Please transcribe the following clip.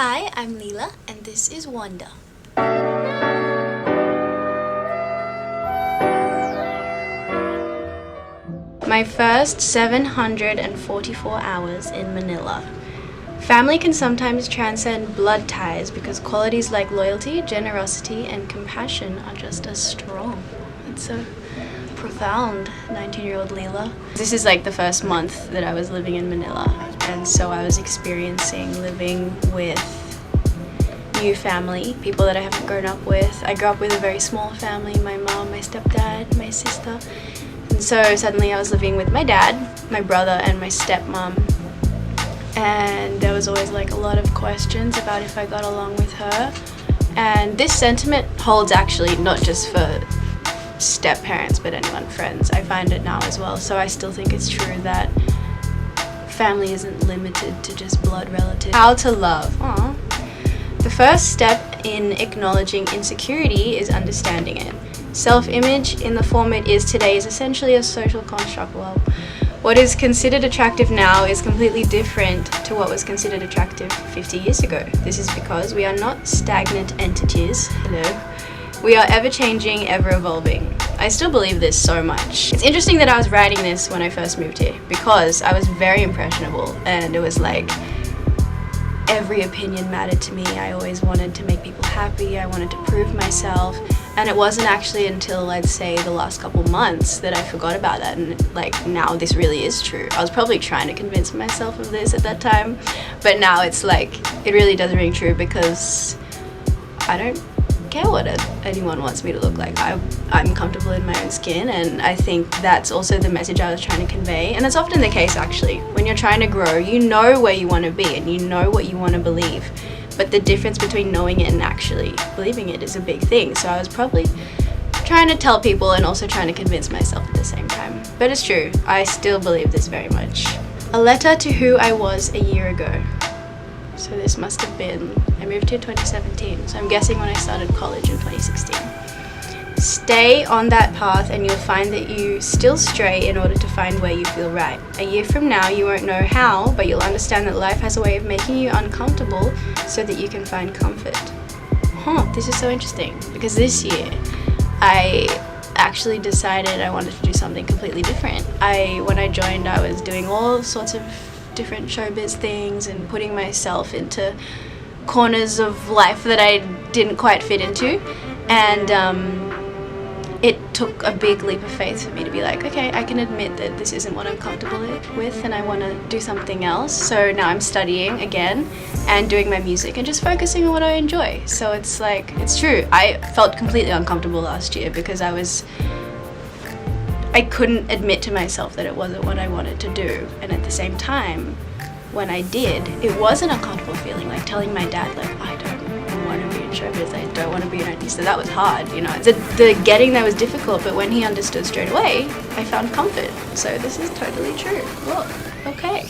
Hi, I'm Leila, and this is Wonder. My first 744 hours in Manila. Family can sometimes transcend blood ties because qualities like loyalty, generosity, and compassion are just as strong. It's a profound 19-year-old Leila. This is like the first month that I was living in Manila, and so I was experiencing living with new family, people that I haven't grown up with. I grew up with a very small family, my mom, my stepdad, my sister. And so suddenly I was living with my dad, my brother, and my stepmom. And there was always like a lot of questions about if I got along with her. And this sentiment holds actually not just for step parents, but anyone, friends. I find it now as well. So I still think it's true that family isn't limited to just blood relatives. How to love. Aww. The first step in acknowledging insecurity is understanding it. Self-image in the form it is today is essentially a social construct. Well, what is considered attractive now is completely different to what was considered attractive 50 years ago. This is because we are not stagnant entities. Hello. We are ever-changing, ever-evolving. I still believe this so much. It's interesting that I was writing this when I first moved here because I was very impressionable, and it was like every opinion mattered to me. I always wanted to make people happy. I wanted to prove myself. And it wasn't actually until, I'd say, the last couple months that I forgot about that, and like now this really is true. I was probably trying to convince myself of this at that time, but now it's like it really does ring true because I don't care what anyone wants me to look like. I'm comfortable in my own skin, and I think that's also the message I was trying to convey. And that's often the case actually. When you're trying to grow, you know where you want to be and you know what you want to believe. But the difference between knowing it and actually believing it is a big thing. So I was probably trying to tell people and also trying to convince myself at the same time. But it's true, I still believe this very much. A letter to who I was a year ago. So this must have been, I moved here 2017, so I'm guessing when I started college in 2016. Stay on that path and you'll find that you still stray in order to find where you feel right. A year from now you won't know how, but you'll understand that life has a way of making you uncomfortable so that you can find comfort. This is so interesting because this year I actually decided I wanted to do something completely different. When I joined, I was doing all sorts of different showbiz things and putting myself into corners of life that I didn't quite fit into, and it took a big leap of faith for me to be like, okay, I can admit that this isn't what I'm comfortable with and I want to do something else. So now I'm studying again and doing my music and just focusing on what I enjoy. So it's like, it's true, I felt completely uncomfortable last year because I couldn't admit to myself that it wasn't what I wanted to do. And at the same time, when I did, it was an uncomfortable feeling, like telling my dad, like, I don't want to be in showbiz, I don't want to be an artist. So that was hard, you know. The getting there was difficult, but when he understood straight away, I found comfort. So this is totally true. Look, okay.